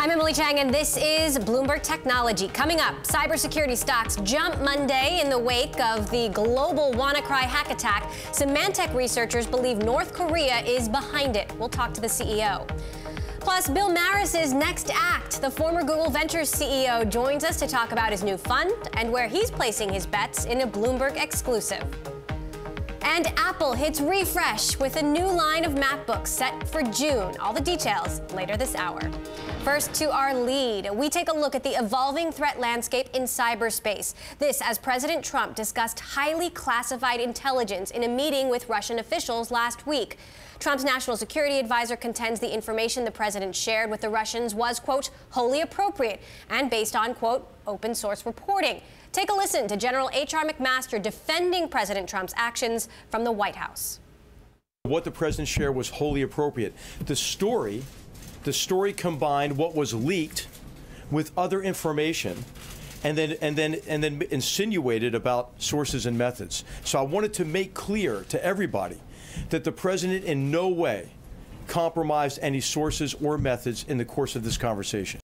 I'm Emily Chang, and this is Bloomberg Technology. Coming up, cybersecurity stocks jump Monday in the wake of the global WannaCry hack attack. Symantec researchers believe North Korea is behind it. We'll talk to the CEO. Plus, Bill Maris's next act. The former Google Ventures CEO joins us to talk about his new fund and where he's placing his bets in a Bloomberg exclusive. And Apple hits refresh with a new line of MacBooks set for June. All the details later this hour. First, to our lead, we take a look at the evolving threat landscape in cyberspace. This as President Trump discussed highly classified intelligence in a meeting with Russian officials last week. Trump's national security advisor contends the information the president shared with the Russians was, quote, wholly appropriate and based on, quote, open source reporting. Take a listen to General H.R. McMaster defending President Trump's actions from the White House. What the president shared was wholly appropriate. The story combined what was leaked with other information and then insinuated about sources and methods. So I wanted to make clear to everybody that the president in no way compromised any sources or methods in the course of this conversation.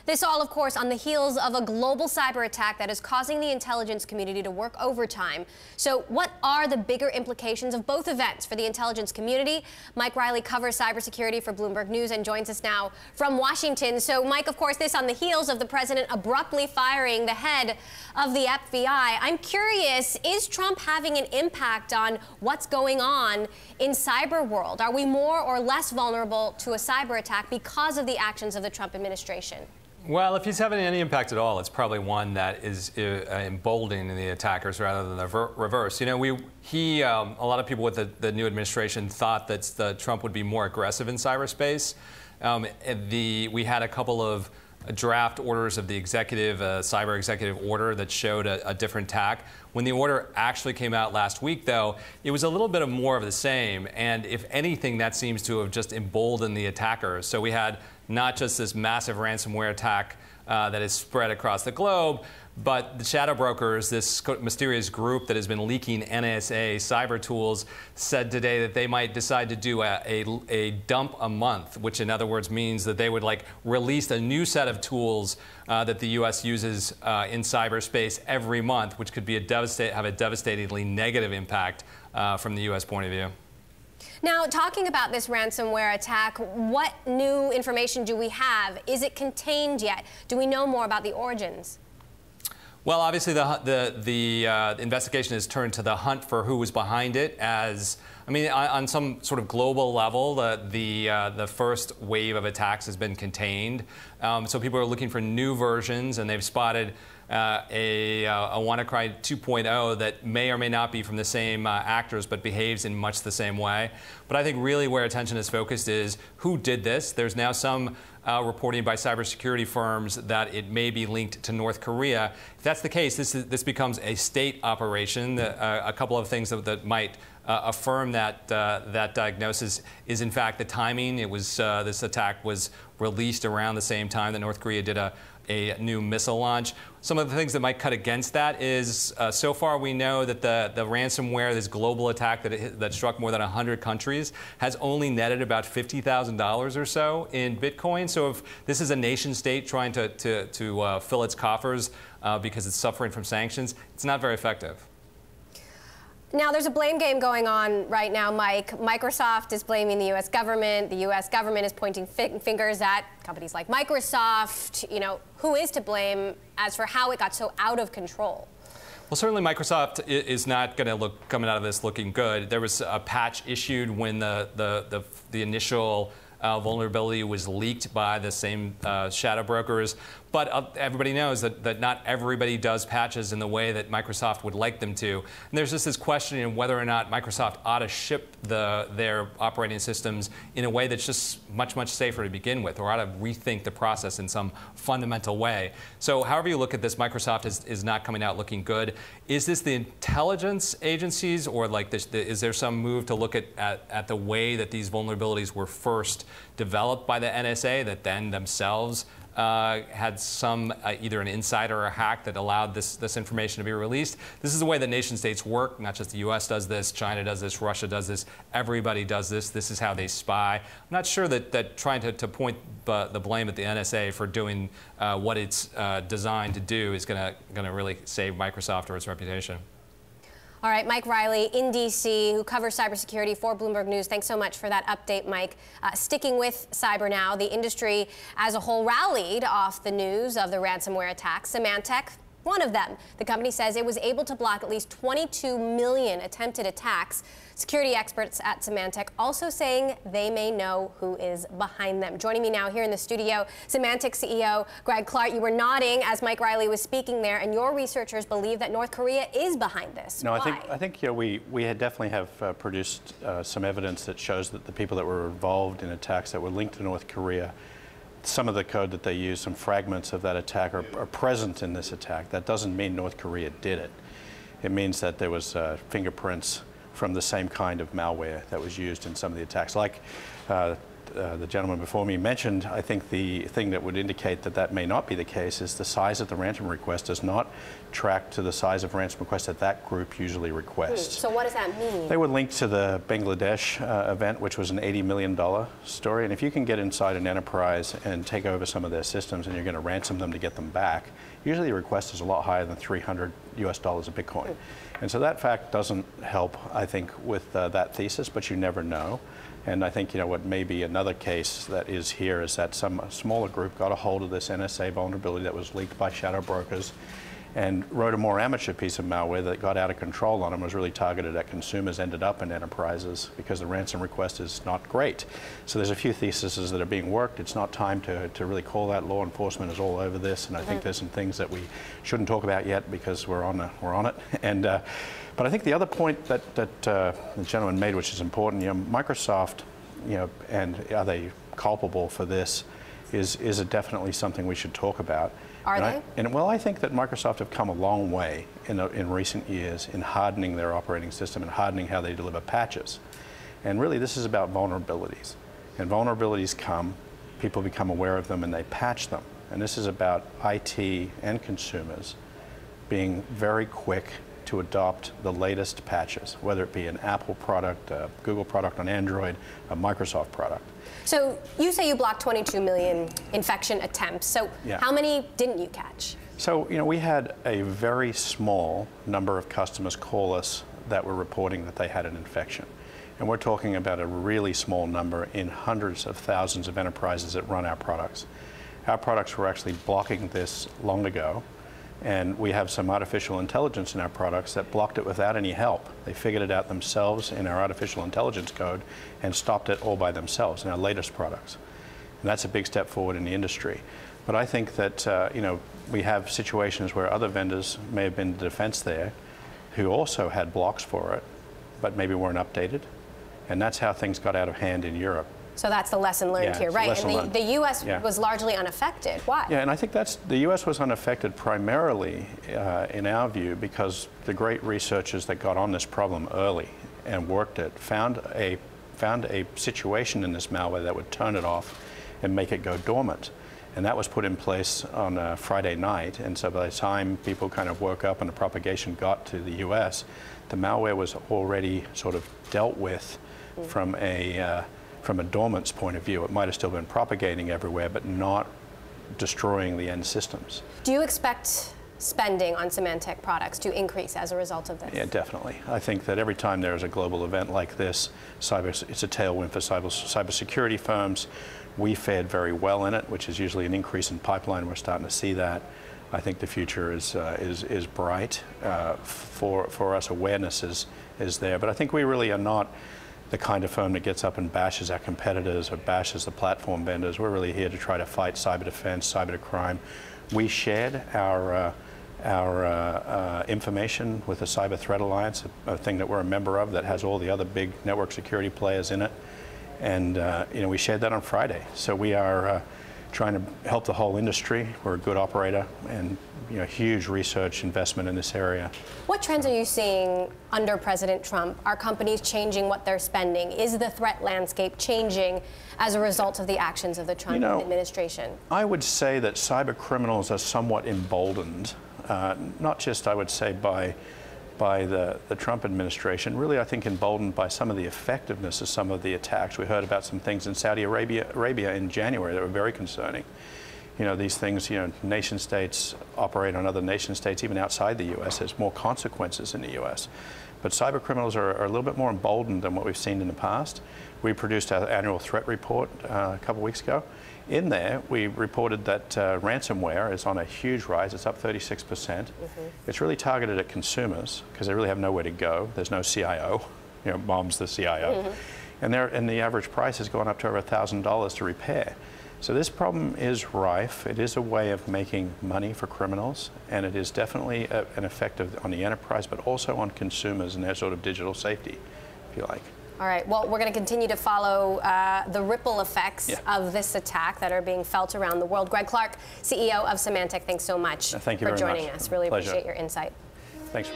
This all, of course, on the heels of a global cyber attack that is causing the intelligence community to work overtime. So what are the bigger implications of both events for the intelligence community? Mike Riley covers cybersecurity for Bloomberg News and joins us now from Washington. So, Mike, of course, this on the heels of the president abruptly firing the head of the FBI. I'm curious, is Trump having an impact on what's going on in cyber world? Are we more or less vulnerable to a cyber attack because of the actions of the Trump administration? Well, if he's having any impact at all, it's probably one that is emboldening the attackers rather than the reverse. You know, a lot of people with the new administration thought that Trump would be more aggressive in cyberspace. We had a couple of draft orders of the executive, cyber executive order that showed a different tack. When the order actually came out last week, though, it was a little bit more of the same. And if anything, that seems to have just emboldened the attackers. So we had not just this massive ransomware attack that is spread across the globe, but the shadow brokers, this mysterious group that has been leaking NSA cyber tools, said today that they might decide to do a dump a month, which in other words means that they would release a new set of tools that the U.S. uses in cyberspace every month, which could be have a devastatingly negative impact from the U.S. point of view. Now, talking about this ransomware attack, what new information do we have? Is it contained yet? Do we know more about the origins? Well, obviously, the investigation has turned to the hunt for who was behind it. On some sort of global level, the first wave of attacks has been contained. So people are looking for new versions, and they've spotted a WannaCry 2.0 that may or may not be from the same actors, but behaves in much the same way. But I think really where attention is focused is who did this. There's now some reporting by cybersecurity firms that it may be linked to North Korea. If that's the case, this becomes a state operation. A couple of things that might affirm that diagnosis is, in fact, the timing. It was this attack was released around the same time that North Korea did a new missile launch. Some of the things that might cut against that is, so far we know that the ransomware, this global attack that struck more than 100 countries, has only netted about $50,000 or so in Bitcoin. So if this is a nation state trying to fill its coffers because it's suffering from sanctions, it's not very effective. Now, there's a blame game going on right now, Mike. Microsoft is blaming the U.S. government. The U.S. government is pointing fingers at companies like Microsoft. You know, who is to blame as for how it got so out of control? Well, certainly Microsoft is not going to coming out of this looking good. There was a patch issued when the initial vulnerability was leaked by the same shadow brokers. But everybody knows that not everybody does patches in the way that Microsoft would like them to. And there's just this question in whether or not Microsoft ought to ship their operating systems in a way that's just much safer to begin with, or ought to rethink the process in some fundamental way. So however you look at this, Microsoft is not coming out looking good. Is this the intelligence agencies, or is there some move to look at the way that these vulnerabilities were first developed by the NSA that then themselves had some either an insider or a hack that allowed this information to be released. This is the way that nation states work. Not just the U.S. does this, China does this, Russia does this. Everybody does this. This is how they spy. I'm not sure that trying to point the blame at the NSA for doing what it's designed to do is going to really save Microsoft or its reputation. All right, Mike Riley in D.C., who covers cybersecurity for Bloomberg News. Thanks so much for that update, Mike. Sticking with cyber now, the industry as a whole rallied off the news of the ransomware attacks. Symantec, one of them. The company says it was able to block at least 22 million attempted attacks. Security experts at Symantec also saying they may know who is behind them. Joining me now here in the studio, Symantec CEO Greg Clark. You were nodding as Mike Riley was speaking there, and your researchers believe that North Korea is behind this. No, Why? I think we had definitely have produced some evidence that shows that the people that were involved in attacks that were linked to North Korea, some of the code that they use, some fragments of that attack are present in this attack. That doesn't mean North Korea did it. It means that there was fingerprints from the same kind of malware that was used in some of the attacks. Like the gentleman before me mentioned, I think the thing that would indicate that that may not be the case is the size of the ransom request does not track to the size of ransom request that that group usually requests. So what does that mean? They would link to the Bangladesh event, which was an $80 million story. And if you can get inside an enterprise and take over some of their systems and you're going to ransom them to get them back, usually the request is a lot higher than $300 US a Bitcoin. And so that fact doesn't help, I think, with that thesis, but you never know. And I think, what may be another case that is here is that some smaller group got a hold of this NSA vulnerability that was leaked by shadow brokers and wrote a more amateur piece of malware that got out of control on them, was really targeted at consumers, ended up in enterprises because the ransom request is not great. So there's a few theses that are being worked. It's not time to really call that. Law enforcement is all over this, and I think there's some things that we shouldn't talk about yet because we're on it. And but I think the other point that the gentleman made, which is important, Microsoft, and are they culpable for this, is definitely something we should talk about. Are they? I think that Microsoft have come a long way in recent years in hardening their operating system and hardening how they deliver patches. And really, this is about vulnerabilities. And vulnerabilities come, people become aware of them, and they patch them. And this is about IT and consumers being very quick to adopt the latest patches, whether it be an Apple product, a Google product on Android, a Microsoft product. So you say you blocked 22 million infection attempts. So how many didn't you catch? So, we had a very small number of customers call us that were reporting that they had an infection. And we're talking about a really small number in hundreds of thousands of enterprises that run our products. Our products were actually blocking this long ago. And we have some artificial intelligence in our products that blocked it without any help. They figured it out themselves in our artificial intelligence code and stopped it all by themselves in our latest products. And that's a big step forward in the industry. But I think that we have situations where other vendors may have been the defense there who also had blocks for it, but maybe weren't updated. And that's how things got out of hand in Europe. So that's the lesson learned here, right? And the U.S. was largely unaffected. Why? Yeah, and I think the U.S. was unaffected primarily, in our view, because the great researchers that got on this problem early and worked it found a situation in this malware that would turn it off and make it go dormant. And that was put in place on a Friday night. And so by the time people kind of woke up and the propagation got to the U.S., the malware was already sort of dealt with from a dormant's point of view. It might have still been propagating everywhere, but not destroying the end systems. Do you expect spending on Symantec products to increase as a result of this? Yeah, definitely. I think that every time there's a global event like this, it's a tailwind for cybersecurity firms. We fared very well in it, which is usually an increase in pipeline. We're starting to see that. I think the future is bright for us. Awareness is there, but I think we really are not the kind of firm that gets up and bashes our competitors or bashes the platform vendors. We're really here to try to fight cyber defense, cyber crime. We shared our information with the Cyber Threat Alliance, a thing that we're a member of that has all the other big network security players in it. And we shared that on Friday. So we are trying to help the whole industry. We're a good operator, and huge research investment in this area. What trends are you seeing under President Trump? Are companies changing what they're spending? Is the threat landscape changing as a result of the actions of the Trump administration? I would say that cyber criminals are somewhat emboldened, not just, I would say, by the Trump administration, really I think emboldened by some of the effectiveness of some of the attacks. We heard about some things in Saudi Arabia in January that were very concerning. These things, nation states operate on other nation states, even outside the U.S. There's more consequences in the U.S. But cyber criminals are a little bit more emboldened than what we've seen in the past. We produced our annual threat report a couple weeks ago. In there, we reported that ransomware is on a huge rise. It's up 36%. It's really targeted at consumers because they really have nowhere to go. There's no CIO. Mom's the CIO. And the average price has gone up to over $1,000 to repair. So this problem is rife. It is a way of making money for criminals, and it is definitely an effect on the enterprise, but also on consumers and their sort of digital safety, if you like. All right. Well, we're going to continue to follow the ripple effects of this attack that are being felt around the world. Greg Clark, CEO of Symantec, thanks so much for joining us. Really appreciate your insight. Thanks.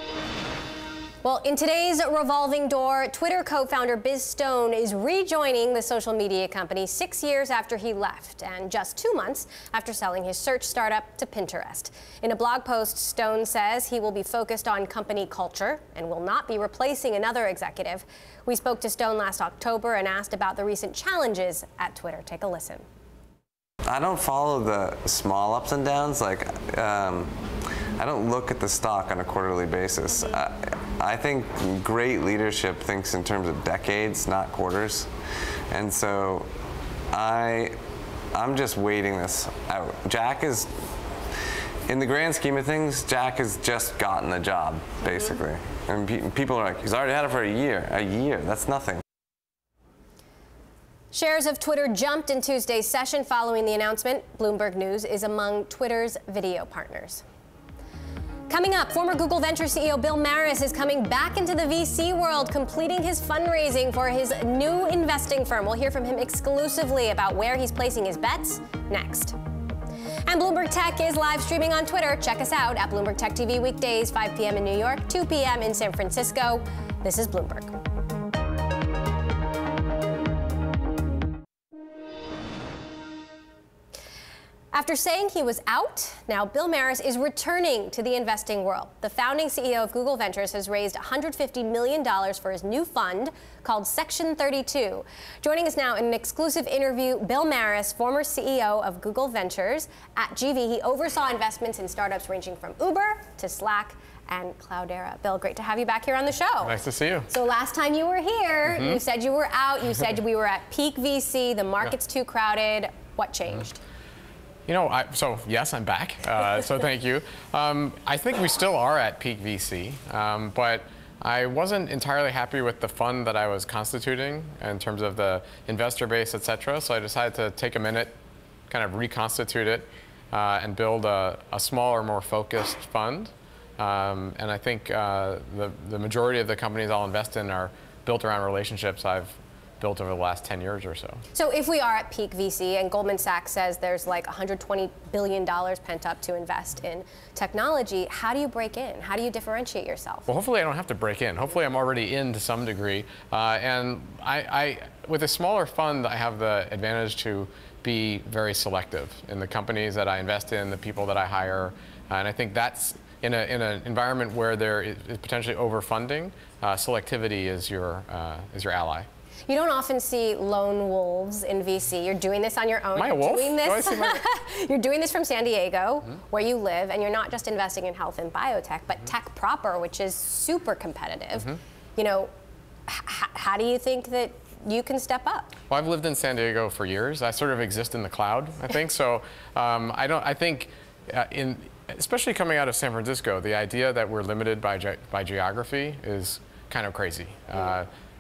Well, in today's Revolving Door, Twitter co-founder Biz Stone is rejoining the social media company 6 years after he left, and just 2 months after selling his search startup to Pinterest. In a blog post, Stone says he will be focused on company culture and will not be replacing another executive. We spoke to Stone last October and asked about the recent challenges at Twitter. Take a listen. I don't follow the small ups and downs. I don't look at the stock on a quarterly basis. I think great leadership thinks in terms of decades, not quarters. And so I'm just waiting this out. Jack is, in the grand scheme of things, Jack has just gotten the job, basically. And people are like, he's already had it for a year. A year, that's nothing. Shares of Twitter jumped in Tuesday's session following the announcement. Bloomberg News is among Twitter's video partners. Coming up, former Google Venture CEO Bill Maris is coming back into the VC world, completing his fundraising for his new investing firm. We'll hear from him exclusively about where he's placing his bets next. And Bloomberg Tech is live streaming on Twitter. Check us out at Bloomberg Tech TV weekdays, 5 p.m. in New York, 2 p.m. in San Francisco. This is Bloomberg. After saying he was out, now Bill Maris is returning to the investing world. The founding CEO of Google Ventures has raised $150 million for his new fund called Section 32. Joining us now in an exclusive interview, Bill Maris, former CEO of Google Ventures. At GV, he oversaw investments in startups ranging from Uber to Slack and Cloudera. Bill, great to have you back here on the show. Nice to see you. So last time you were here, you said you were out. You said we were at peak VC. The market's too crowded. What changed? So yes, I'm back, so thank you. I think we still are at peak VC, but I wasn't entirely happy with the fund that I was constituting in terms of the investor base, et cetera, so I decided to take a minute, kind of reconstitute it, and build a smaller, more focused fund. And I think the majority of the companies I'll invest in are built around relationships I've built over the last 10 years or so. So if we are at peak VC, and Goldman Sachs says there's like $120 billion pent up to invest in technology, how do you break in? How do you differentiate yourself? Well, hopefully I don't have to break in. Hopefully I'm already in to some degree. And with a smaller fund, I have the advantage to be very selective in the companies that I invest in, the people that I hire. And I think that's in an environment where there is potentially overfunding, selectivity is your ally. You don't often see lone wolves in VC. You're doing this on your own. Am I a wolf? You're doing this from San Diego, where you live, and you're not just investing in health and biotech, but tech proper, which is super competitive. How do you think that you can step up? Well, I've lived in San Diego for years. I sort of exist in the cloud, I think. So I think especially coming out of San Francisco, the idea that we're limited by geography is kind of crazy.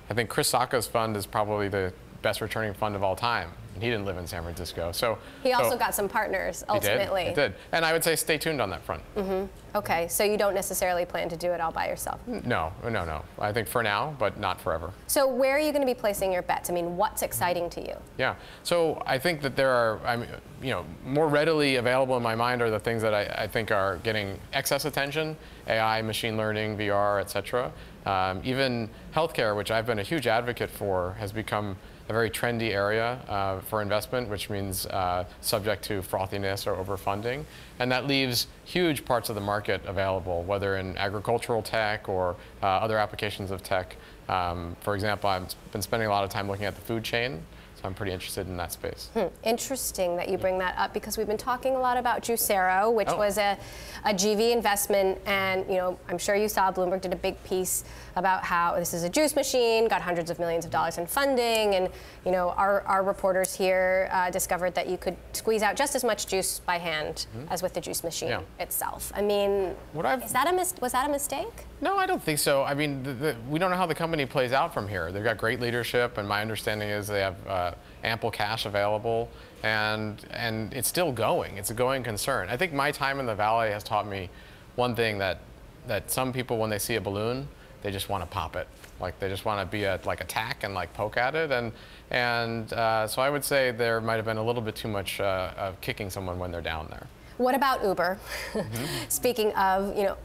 I think Chris Sacca's fund is probably the best returning fund of all time. and he didn't live in San Francisco. So he also got some partners ultimately. He did. And I would say stay tuned on that front. Okay, so you don't necessarily plan to do it all by yourself? No. I think for now, but not forever. So where are you going to be placing your bets? I mean, what's exciting to you? Yeah, so I think that there are, more readily available in my mind are the things that I think are getting excess attention: AI, machine learning, VR, et cetera. Even healthcare, which I've been a huge advocate for, has become a very trendy area for investment, which means subject to frothiness or overfunding. And that leaves huge parts of the market available, whether in agricultural tech or other applications of tech. For example, I've been spending a lot of time looking at the food chain. So I'm pretty interested in that space. Interesting that you bring that up, because we've been talking a lot about Juicero, which was a GV investment, and I'm sure you saw Bloomberg did a big piece about how this is a juice machine, got hundreds of millions of dollars in funding, and our reporters here discovered that you could squeeze out just as much juice by hand as with the juice machine itself. I mean, was that a mistake? No, I don't think so. I mean, we don't know how the company plays out from here. They've got great leadership, and my understanding is they have ample cash available, and it's still going. It's a going concern. I think my time in the Valley has taught me one thing, that some people, when they see a balloon, they just want to pop it. Like, they just want to be like attack and like poke at it. And so I would say there might have been a little bit too much of kicking someone when they're down there. What about Uber? Speaking of, a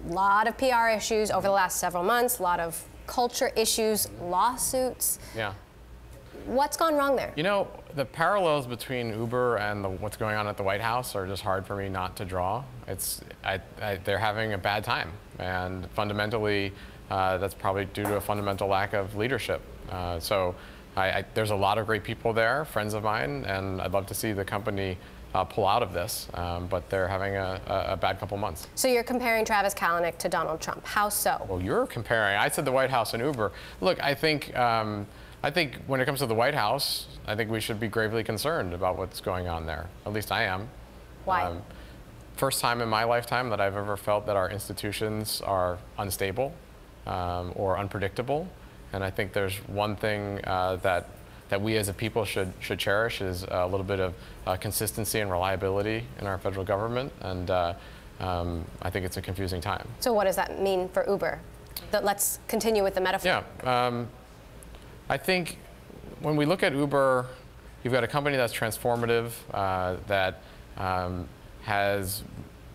lot of PR issues over the last several months, a lot of culture issues, lawsuits. Yeah. What's gone wrong there? The parallels between Uber and what's going on at the White House are just hard for me not to draw. They're having a bad time, and fundamentally, that's probably due to a fundamental lack of leadership. So there's a lot of great people there, friends of mine, and I'd love to see the company pull out of this, but they're having a bad couple months. So you're comparing Travis Kalanick to Donald Trump. How so? Well, you're comparing. I said the White House and Uber. Look, I think when it comes to the White House, I think we should be gravely concerned about what's going on there. At least I am. Why? First time in my lifetime that I've ever felt that our institutions are unstable or unpredictable. And I think there's one thing that we as a people should cherish is a little bit of consistency and reliability in our federal government. And I think it's a confusing time. So what does that mean for Uber? Let's continue with the metaphor. Yeah. I think when we look at Uber, you've got a company that's transformative, that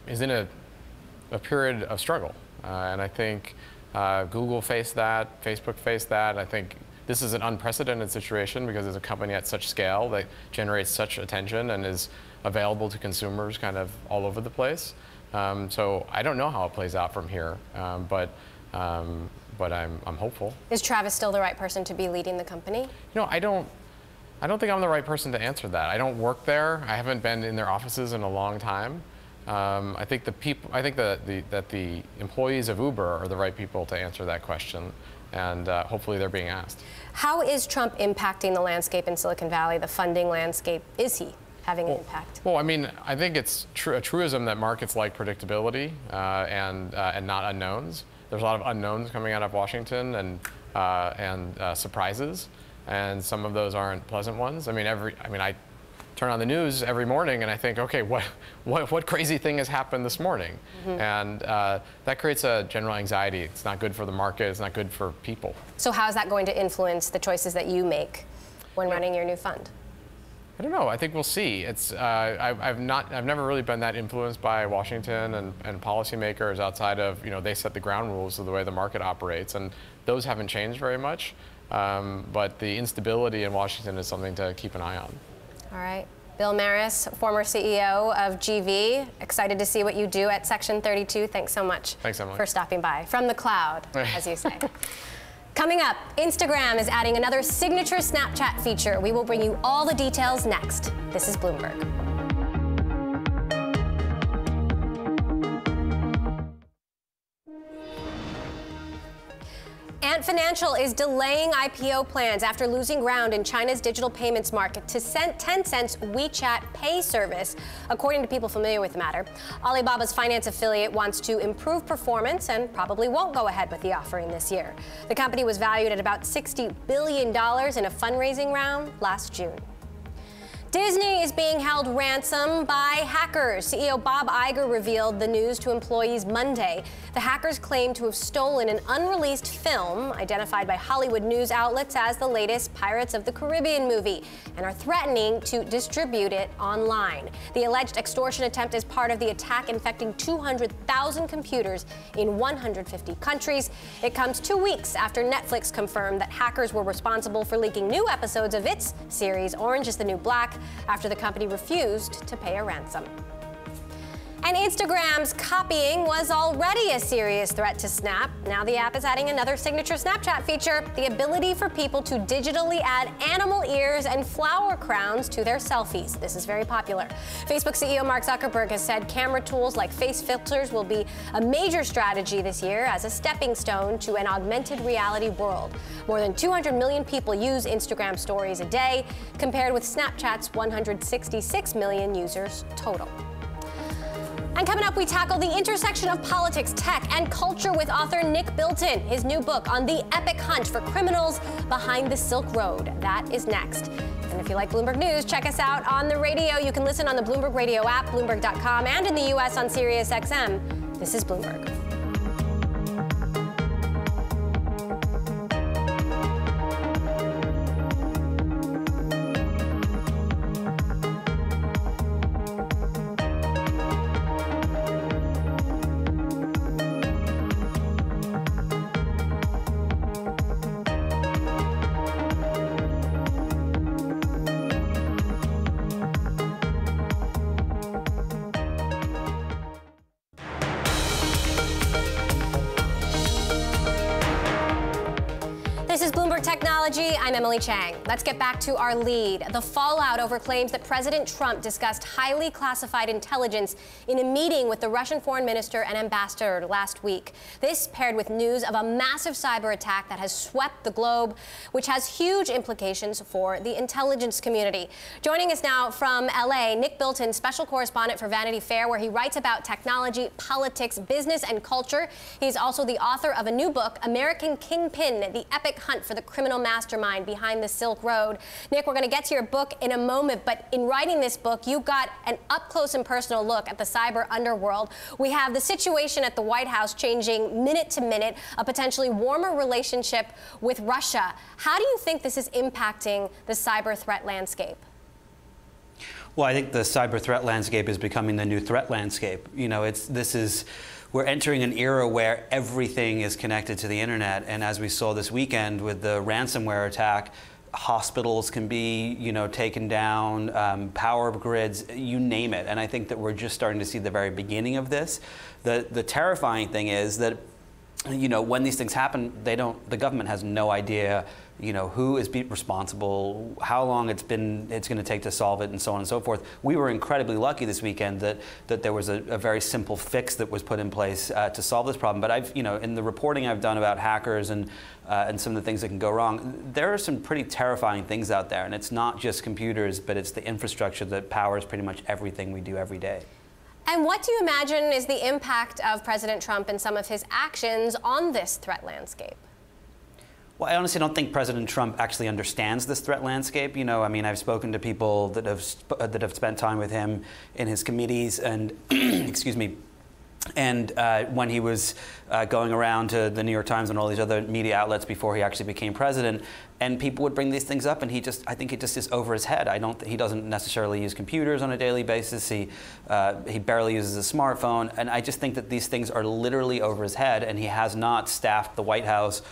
is in a period of struggle. And I think Google faced that, Facebook faced that. I think this is an unprecedented situation because it's a company at such scale that generates such attention and is available to consumers kind of all over the place. So I don't know how it plays out from here, but I'm hopeful. Is Travis still the right person to be leading the company? I don't think I'm the right person to answer that. I don't work there. I haven't been in their offices in a long time. I think that the employees of Uber are the right people to answer that question, and hopefully they're being asked. How is Trump impacting the landscape in Silicon Valley, the funding landscape? Is he having an impact? Well, I mean, I think it's a truism that markets like predictability and not unknowns. There's a lot of unknowns coming out of Washington and surprises, and some of those aren't pleasant ones. I mean, I turn on the news every morning and I think, okay, what crazy thing has happened this morning? And that creates a general anxiety. It's not good for the market. It's not good for people. So how is that going to influence the choices that you make when running your new fund? I don't know. I think we'll see. I've never really been that influenced by Washington and policymakers outside of, they set the ground rules of the way the market operates, and those haven't changed very much. But the instability in Washington is something to keep an eye on. All right. Bill Maris, former CEO of GV, excited to see what you do at Section 32. Thanks so much for stopping by. From the cloud, as you say. Coming up, Instagram is adding another signature Snapchat feature. We will bring you all the details next. This is Bloomberg. Ant Financial is delaying IPO plans after losing ground in China's digital payments market to Tencent's WeChat Pay service, according to people familiar with the matter. Alibaba's finance affiliate wants to improve performance and probably won't go ahead with the offering this year. The company was valued at about $60 billion in a fundraising round last June. Disney is being held ransom by hackers. CEO Bob Iger revealed the news to employees Monday. The hackers claim to have stolen an unreleased film identified by Hollywood news outlets as the latest Pirates of the Caribbean movie and are threatening to distribute it online. The alleged extortion attempt is part of the attack infecting 200,000 computers in 150 countries. It comes 2 weeks after Netflix confirmed that hackers were responsible for leaking new episodes of its series Orange is the New Black after the company refused to pay a ransom. And Instagram's copying was already a serious threat to Snap. Now the app is adding another signature Snapchat feature, the ability for people to digitally add animal ears and flower crowns to their selfies. This is very popular. Facebook CEO Mark Zuckerberg has said camera tools like face filters will be a major strategy this year as a stepping stone to an augmented reality world. More than 200 million people use Instagram stories a day, compared with Snapchat's 166 million users total. And coming up, we tackle the intersection of politics, tech, and culture with author Nick Bilton. His new book on the epic hunt for criminals behind the Silk Road. That is next. And if you like Bloomberg News, check us out on the radio. You can listen on the Bloomberg Radio app, Bloomberg.com, and in the U.S. on SiriusXM. This is Bloomberg. This is Bloomberg Technology. I'm Emily Chang. Let's get back to our lead. The fallout over claims that President Trump discussed highly classified intelligence in a meeting with the Russian foreign minister and ambassador last week. This paired with news of a massive cyber attack that has swept the globe, which has huge implications for the intelligence community. Joining us now from LA, Nick Bilton, special correspondent for Vanity Fair, where he writes about technology, politics, business, and culture. He's also the author of a new book, American Kingpin, the epic hunt for the criminal mastermind behind the Silk Road. Nick, we're going to get to your book in a moment, but in writing this book, you got an up-close and personal look at the cyber underworld. We have the situation at the White House changing minute to minute, a potentially warmer relationship with Russia. How do you think this is impacting the cyber threat landscape? Well, I think the cyber threat landscape is becoming the new threat landscape. You know, we're entering an era where everything is connected to the internet, and as we saw this weekend with the ransomware attack, hospitals can be, taken down, power grids, you name it. And I think that we're just starting to see the very beginning of this. The terrifying thing is that, when these things happen, the government has no idea, who is responsible, how long it's going to take to solve it, and so on and so forth. We were incredibly lucky this weekend that there was a very simple fix that was put in place to solve this problem. But in the reporting I've done about hackers and some of the things that can go wrong, there are some pretty terrifying things out there. And it's not just computers, but it's the infrastructure that powers pretty much everything we do every day. And what do you imagine is the impact of President Trump and some of his actions on this threat landscape? Well, I honestly don't think President Trump actually understands this threat landscape. I've spoken to people that have spent time with him in his committees, and excuse me. And when he was going around to the New York Times and all these other media outlets before he actually became president, and people would bring these things up, and I think he just is over his head. He doesn't necessarily use computers on a daily basis. He barely uses a smartphone, and I just think that these things are literally over his head, and he has not staffed the White House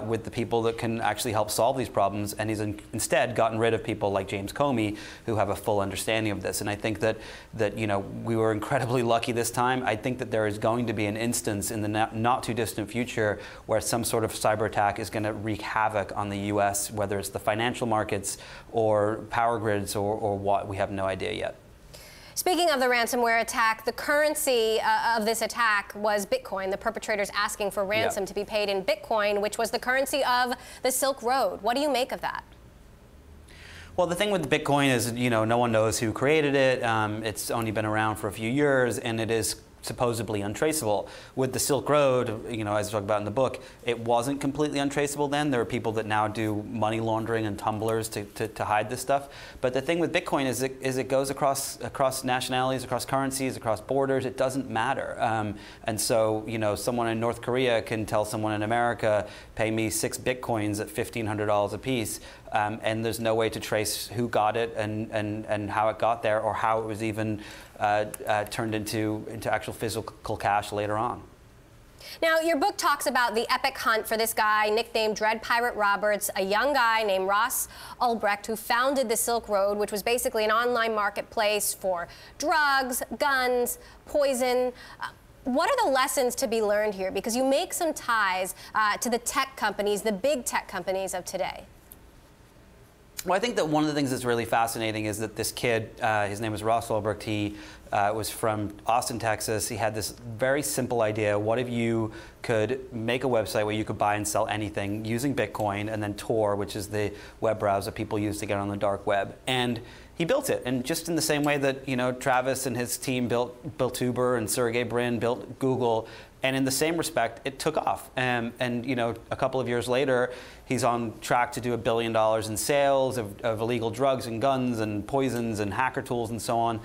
with the people that can actually help solve these problems, and he's instead gotten rid of people like James Comey, who have a full understanding of this. And I think that we were incredibly lucky this time. I think that there is going to be an instance in the not too distant future where some sort of cyber attack is going to wreak havoc on the U.S., whether it's the financial markets or power grids or what. We have no idea yet. Speaking of the ransomware attack, the currency of this attack was Bitcoin, the perpetrators asking for ransom to be paid in Bitcoin, which was the currency of the Silk Road. What do you make of that? Well, the thing with Bitcoin is, no one knows who created it. It's only been around for a few years, and it is supposedly untraceable. With the Silk Road, as I talk about in the book, it wasn't completely untraceable then. There are people that now do money laundering and tumblers to hide this stuff. But the thing with Bitcoin is it goes across nationalities, across currencies, across borders. It doesn't matter. And so, someone in North Korea can tell someone in America, pay me 6 Bitcoins at $1,500 a piece. And there's no way to trace who got it and how it got there, or how it was even turned into actual physical cash later on. Now, your book talks about the epic hunt for this guy nicknamed Dread Pirate Roberts, a young guy named Ross Ulbricht, who founded the Silk Road, which was basically an online marketplace for drugs, guns, poison. What are the lessons to be learned here? Because you make some ties to the tech companies, the big tech companies of today. Well, I think that one of the things that's really fascinating is that this kid, his name was Ross Ulbricht, he was from Austin, Texas. He had this very simple idea. What if you could make a website where you could buy and sell anything using Bitcoin, and then Tor, which is the web browser people use to get on the dark web. And he built it. And just in the same way that Travis and his team built Uber, and Sergey Brin built Google, and in the same respect, it took off. And a couple of years later, he's on track to do $1 billion in sales of illegal drugs and guns and poisons and hacker tools and so on.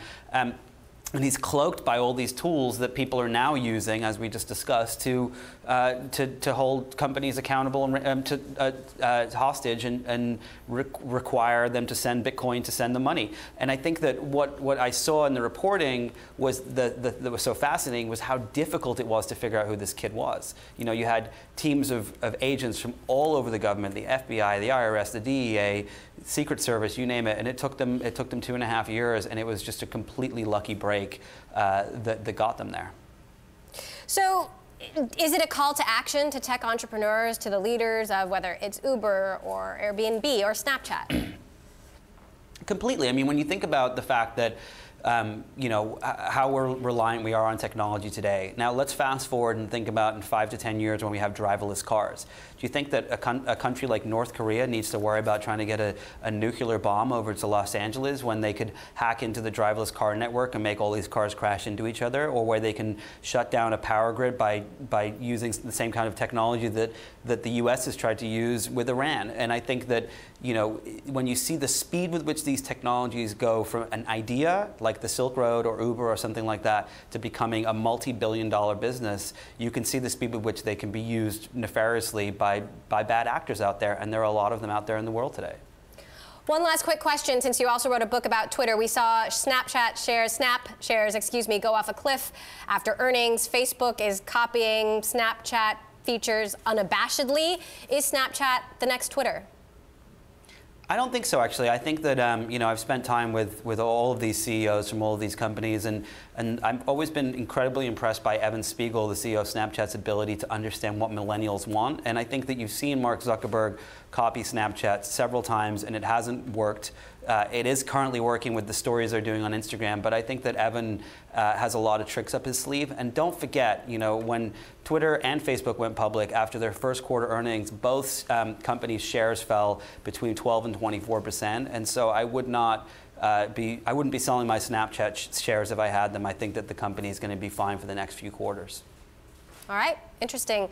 And he's cloaked by all these tools that people are now using, as we just discussed, to hold companies accountable and hostage and require them to send Bitcoin to send the money. And I think that what I saw in the reporting was that was so fascinating was how difficult it was to figure out who this kid was. You had teams of agents from all over the government, the FBI, the IRS, the DEA, Secret Service, you name it, and it took them 2.5 years, and it was just a completely lucky break that got them there. So, is it a call to action to tech entrepreneurs, to the leaders of whether it's Uber or Airbnb or Snapchat? Completely. I mean, when you think about the fact that how reliant we are on technology today. Now, let's fast forward and think about in 5 to 10 years when we have driverless cars. Do you think that a country like North Korea needs to worry about trying to get a nuclear bomb over to Los Angeles when they could hack into the driverless car network and make all these cars crash into each other, or where they can shut down a power grid by using the same kind of technology that the U.S. has tried to use with Iran? And I think that when you see the speed with which these technologies go from an idea like the Silk Road or Uber or something like that to becoming a multi-billion-dollar business, you can see the speed with which they can be used nefariously by bad actors out there, and there are a lot of them out there in the world today. One last quick question, since you also wrote a book about Twitter. We saw Snap shares, go off a cliff after earnings. Facebook is copying Snapchat features unabashedly. Is Snapchat the next Twitter? I don't think so, actually. I think that I've spent time with all of these CEOs from all of these companies, and I've always been incredibly impressed by Evan Spiegel, the CEO of Snapchat's ability to understand what millennials want. And I think that you've seen Mark Zuckerberg copy Snapchat several times, and it hasn't worked. It is currently working with the stories they're doing on Instagram, but I think that Evan has a lot of tricks up his sleeve. And don't forget, when Twitter and Facebook went public after their first quarter earnings, both companies' shares fell between 12 and 24%. And so I wouldn't be selling my Snapchat shares if I had them. I think that the company is going to be fine for the next few quarters. All right, interesting.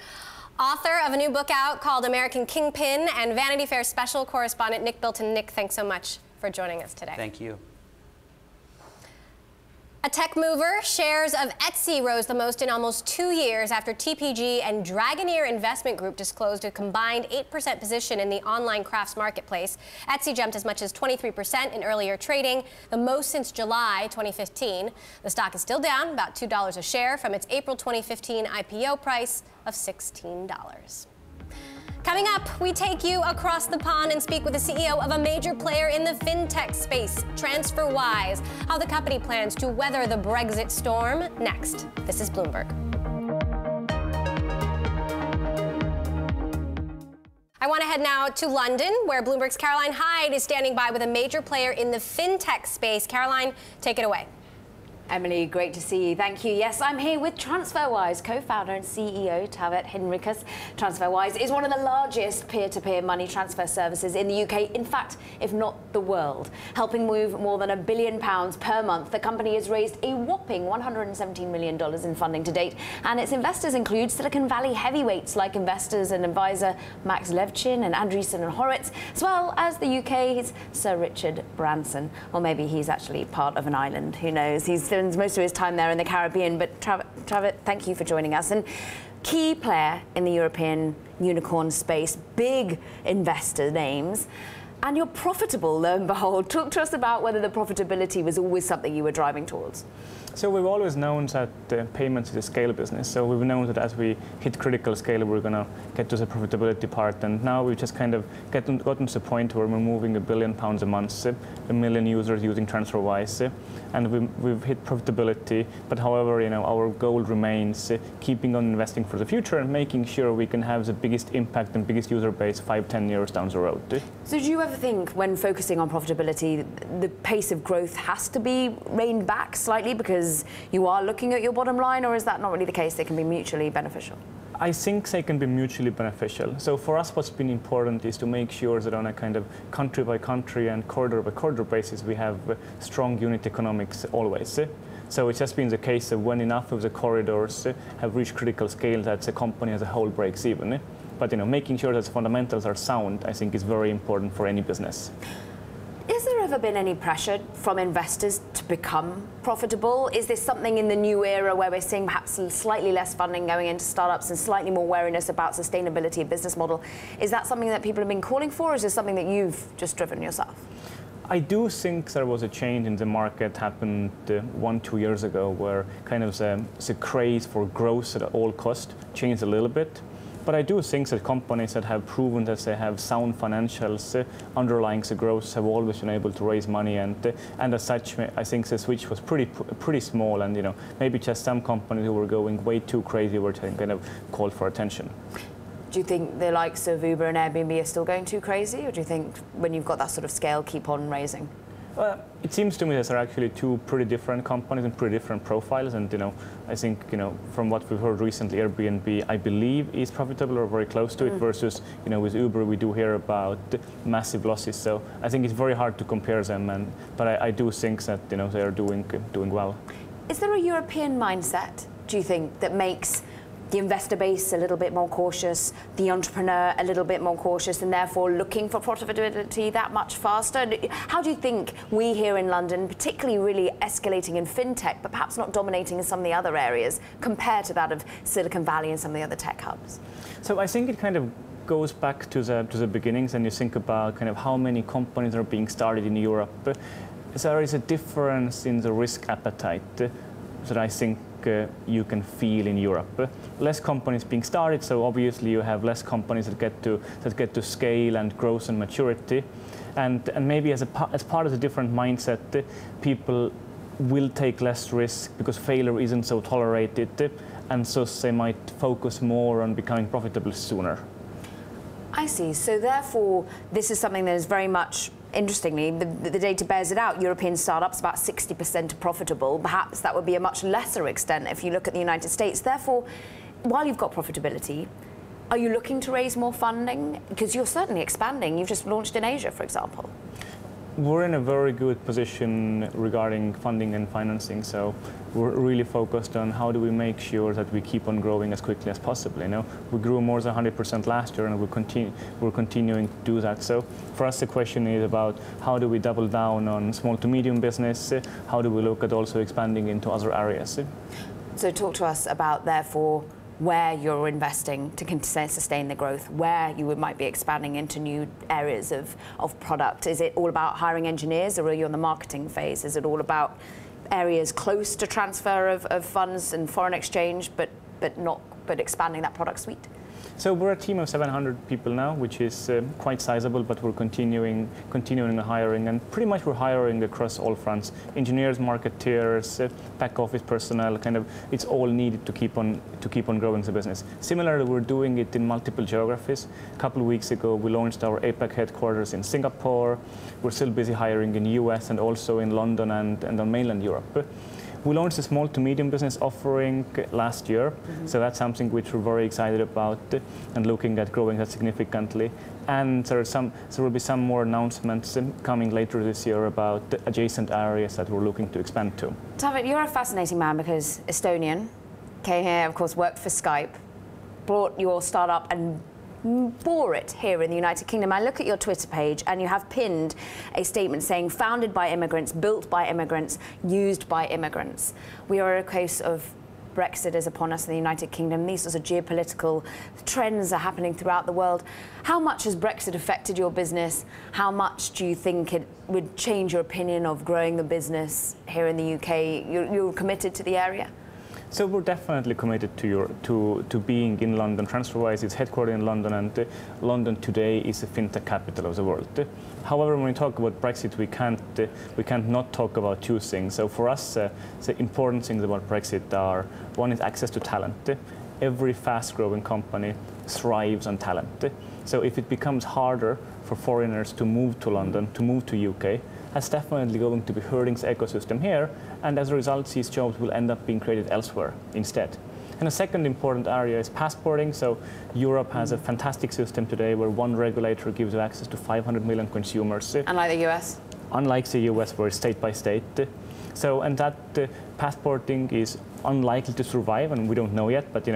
Author of a new book out called American Kingpin, and Vanity Fair special correspondent Nick Bilton. Nick, thanks so much for joining us today. Thank you. A tech mover, shares of Etsy rose the most in almost 2 years after TPG and Dragoneer Investment Group disclosed a combined 8% position in the online crafts marketplace. Etsy jumped as much as 23% in earlier trading, the most since July 2015. The stock is still down about $2 a share from its April 2015 IPO price of $16. Coming up, we take you across the pond and speak with the CEO of a major player in the fintech space, TransferWise, how the company plans to weather the Brexit storm. Next, this is Bloomberg. I want to head now to London, where Bloomberg's Caroline Hyde is standing by with a major player in the fintech space. Caroline, take it away. Emily, great to see you. Thank you. Yes, I'm here with TransferWise co-founder and CEO Taavet Hinrikus. TransferWise is one of the largest peer-to-peer money transfer services in the UK, in fact, if not the world. Helping move more than £1 billion per month, the company has raised a whopping $117 million in funding to date, and its investors include Silicon Valley heavyweights like investors and advisor Max Levchin and Andreessen and Horowitz, as well as the UK's Sir Richard Branson. Or maybe he's actually part of an island, who knows? He spends most of his time there in the Caribbean. But Taavet, thank you for joining us. And key player in the European unicorn space, big investor names. And you're profitable, lo and behold. Talk to us about whether the profitability was always something you were driving towards. So we've always known that payments is a scale business. So we've known that as we hit critical scale, we're going to get to the profitability part. And now we've just kind of gotten to the point where we're moving £1 billion a month, 1 million users using TransferWise, and we've hit profitability. But however, our goal remains keeping on investing for the future and making sure we can have the biggest impact and biggest user base 5-10 years down the road. So do you ever think, when focusing on profitability, the pace of growth has to be reined back slightly because you are looking at your bottom line, or is that not really the case? They can be mutually beneficial. I think they can be mutually beneficial. So for us, what's been important is to make sure that on a kind of country by country and corridor by corridor basis, we have strong unit economics always. So it's just been the case that when enough of the corridors have reached critical scale, that the company as a whole breaks even. But making sure that the fundamentals are sound, I think, is very important for any business. Has there ever been any pressure from investors to become profitable? Is this something in the new era where we're seeing perhaps slightly less funding going into startups and slightly more wariness about sustainability of business model? Is that something that people have been calling for, or is this something that you've just driven yourself? I do think there was a change in the market happened 1-2 years ago, where kind of the craze for growth at all cost changed a little bit. But I do think that companies that have proven that they have sound financials underlying the growth have always been able to raise money, and as such, I think the switch was pretty small, and maybe just some companies who were going way too crazy were kind of called for attention. Do you think the likes of Uber and Airbnb are still going too crazy, or do you think when you've got that sort of scale, keep on raising? Well, it seems to me that there are actually two pretty different companies and pretty different profiles, and I think from what we've heard recently, Airbnb, I believe, is profitable or very close to it, versus with Uber we do hear about massive losses. So I think it's very hard to compare them, but I do think that they are doing well. Is there a European mindset, do you think, that makes the investor base a little bit more cautious, the entrepreneur a little bit more cautious, and therefore looking for profitability that much faster? How do you think we here in London, particularly really escalating in fintech, but perhaps not dominating in some of the other areas, compare to that of Silicon Valley and some of the other tech hubs? So I think it kind of goes back to the beginnings, and you think about kind of how many companies are being started in Europe. There is a difference in the risk appetite that I think you can feel in Europe. Less companies being started, so obviously you have less companies that get to scale and growth and maturity, and maybe as part of the different mindset, people will take less risk because failure isn't so tolerated, and so they might focus more on becoming profitable sooner. I see. So therefore, this is something that is very much, interestingly, the data bears it out. European startups, about 60% are profitable. Perhaps that would be a much lesser extent if you look at the United States. Therefore, while you've got profitability, are you looking to raise more funding? Because you're certainly expanding. You've just launched in Asia, for example. We're in a very good position regarding funding and financing, so we're really focused on how do we make sure that we keep on growing as quickly as possible. We grew more than 100% last year, and we're continuing to do that. So for us, the question is about how do we double down on small to medium business? How do we look at also expanding into other areas? So talk to us about, therefore, where you're investing to sustain the growth, where you might be expanding into new areas of product. Is it all about hiring engineers, or are you on the marketing phase? Is it all about areas close to transfer of funds and foreign exchange, but expanding that product suite? So we're a team of 700 people now, which is quite sizable, but we're continuing the hiring, and pretty much we're hiring across all fronts: engineers, marketeers, back office personnel. Kind of, it's all needed to keep on growing the business. Similarly, we're doing it in multiple geographies. A couple of weeks ago, we launched our APAC headquarters in Singapore. We're still busy hiring in the US and also in London and on mainland Europe. We launched a small to medium business offering last year, so that's something which we're very excited about and looking at growing that significantly. And there will be some more announcements coming later this year about adjacent areas that we're looking to expand to. Taavet, you're a fascinating man because Estonian, came here, of course, worked for Skype, brought your startup and bore it here in the United Kingdom. I look at your Twitter page and you have pinned a statement saying founded by immigrants, built by immigrants, used by immigrants. We are a case of Brexit is upon us in the United Kingdom. These sorts of geopolitical trends are happening throughout the world. How much has Brexit affected your business? How much do you think it would change your opinion of growing the business here in the UK? You're committed to the area? So we're definitely committed to being in London. TransferWise is headquartered in London, and London today is the fintech capital of the world. However, when we talk about Brexit, we can't not talk about two things. So for us, the important things about Brexit are, one is access to talent. Every fast-growing company thrives on talent. So if it becomes harder for foreigners to move to London, to move to UK, that's definitely going to be hurting the ecosystem here, and as a result, these jobs will end up being created elsewhere instead. And a second important area is passporting. So Europe has a fantastic system today where one regulator gives you access to 500 million consumers. Unlike the US? Unlike the US, where it's state by state. So, and that passporting is unlikely to survive, and we don't know yet, but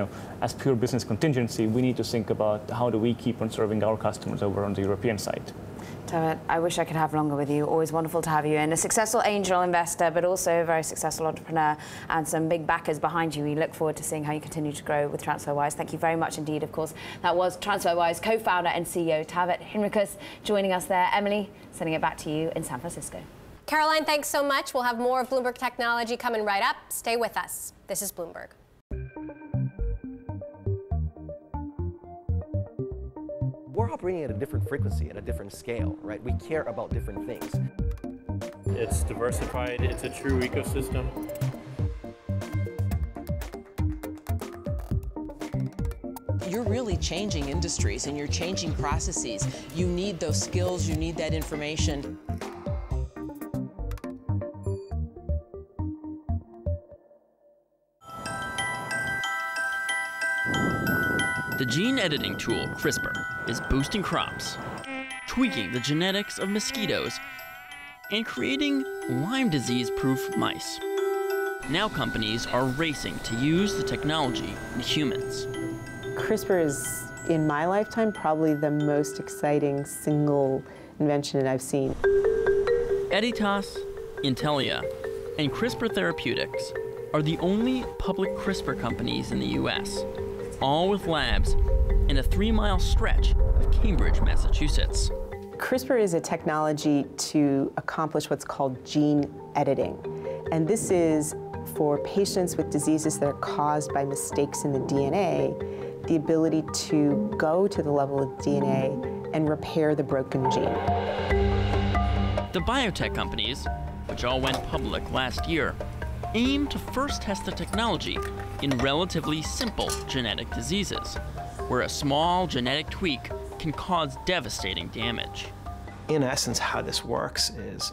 as pure business contingency, we need to think about how do we keep on serving our customers over on the European side. Taavet, I wish I could have longer with you. Always wonderful to have you in. A successful angel investor, but also a very successful entrepreneur and some big backers behind you. We look forward to seeing how you continue to grow with TransferWise. Thank you very much indeed. Of course, that was TransferWise co-founder and CEO Taavet Hinrikus joining us there. Emily, sending it back to you in San Francisco. Caroline, thanks so much. We'll have more of Bloomberg Technology coming right up. Stay with us. This is Bloomberg. We're operating at a different frequency, at a different scale, right? We care about different things. It's diversified, it's a true ecosystem. You're really changing industries and you're changing processes. You need those skills, you need that information. The gene editing tool, CRISPR, is boosting crops, tweaking the genetics of mosquitoes, and creating Lyme disease-proof mice. Now companies are racing to use the technology in humans. CRISPR is, in my lifetime, probably the most exciting single invention that I've seen. Editas, Intellia, and CRISPR Therapeutics are the only public CRISPR companies in the US, all with labs in a 3-mile stretch of Cambridge, Massachusetts. CRISPR is a technology to accomplish what's called gene editing. And this is for patients with diseases that are caused by mistakes in the DNA, the ability to go to the level of DNA and repair the broken gene. The biotech companies, which all went public last year, aim to first test the technology in relatively simple genetic diseases, where a small genetic tweak can cause devastating damage. In essence, how this works is,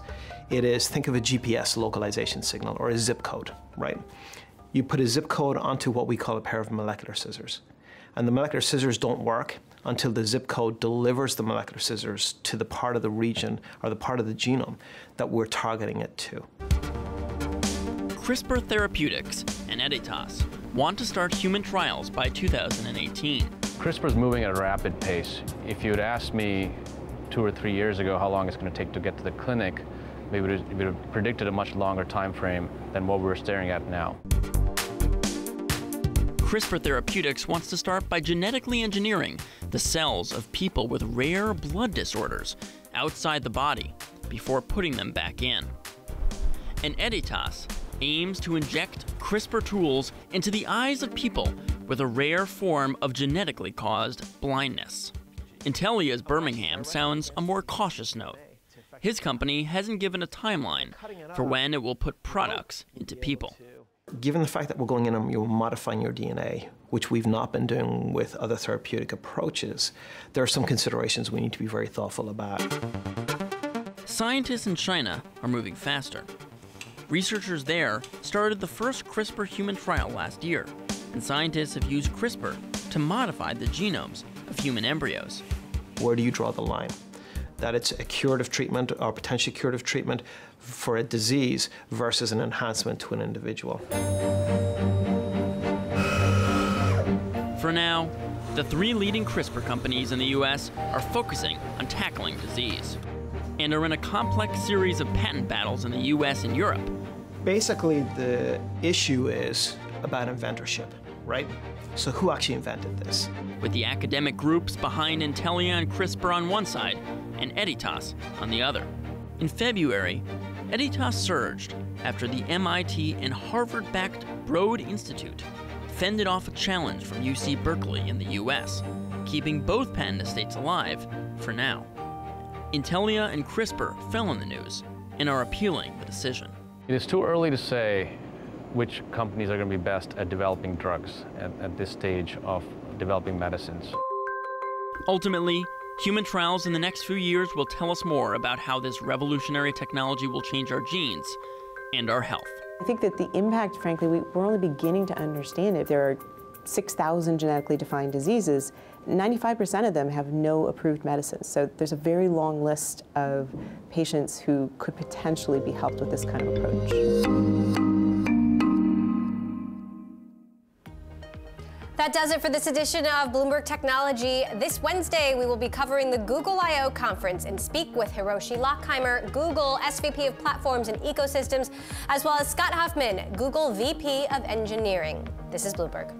think of a GPS localization signal or a zip code, right? You put a zip code onto what we call a pair of molecular scissors. And the molecular scissors don't work until the zip code delivers the molecular scissors to the part of the region or the part of the genome that we're targeting it to. CRISPR Therapeutics and Editas want to start human trials by 2018. CRISPR is moving at a rapid pace. If you had asked me 2 or 3 years ago how long it's going to take to get to the clinic, we would have predicted a much longer time frame than what we're staring at now. CRISPR Therapeutics wants to start by genetically engineering the cells of people with rare blood disorders outside the body before putting them back in. And Editas aims to inject CRISPR tools into the eyes of people with a rare form of genetically caused blindness. Intellia's Birmingham sounds a more cautious note. His company hasn't given a timeline for when it will put products into people. Given the fact that we're going in and you're modifying your DNA, which we've not been doing with other therapeutic approaches, there are some considerations we need to be very thoughtful about. Scientists in China are moving faster. Researchers there started the first CRISPR human trial last year, and scientists have used CRISPR to modify the genomes of human embryos. Where do you draw the line? That it's a curative treatment or potentially curative treatment for a disease versus an enhancement to an individual. For now, the 3 leading CRISPR companies in the US are focusing on tackling disease and are in a complex series of patent battles in the US and Europe. Basically, the issue is about inventorship, right? So who actually invented this? With the academic groups behind Intellia and CRISPR on one side and Editas on the other. In February, Editas surged after the MIT and Harvard-backed Broad Institute fended off a challenge from UC Berkeley in the US, keeping both patent estates alive for now. Intellia and CRISPR fell in the news and are appealing the decision. It is too early to say which companies are going to be best at developing drugs at this stage of developing medicines. Ultimately, human trials in the next few years will tell us more about how this revolutionary technology will change our genes and our health. I think that the impact, frankly, we're only beginning to understand it. There are 6,000 genetically defined diseases. 95% of them have no approved medicines. So there's a very long list of patients who could potentially be helped with this kind of approach. That does it for this edition of Bloomberg Technology. This Wednesday, we will be covering the Google I/O conference and speak with Hiroshi Lockheimer, Google SVP of Platforms and Ecosystems, as well as Scott Huffman, Google VP of Engineering. This is Bloomberg.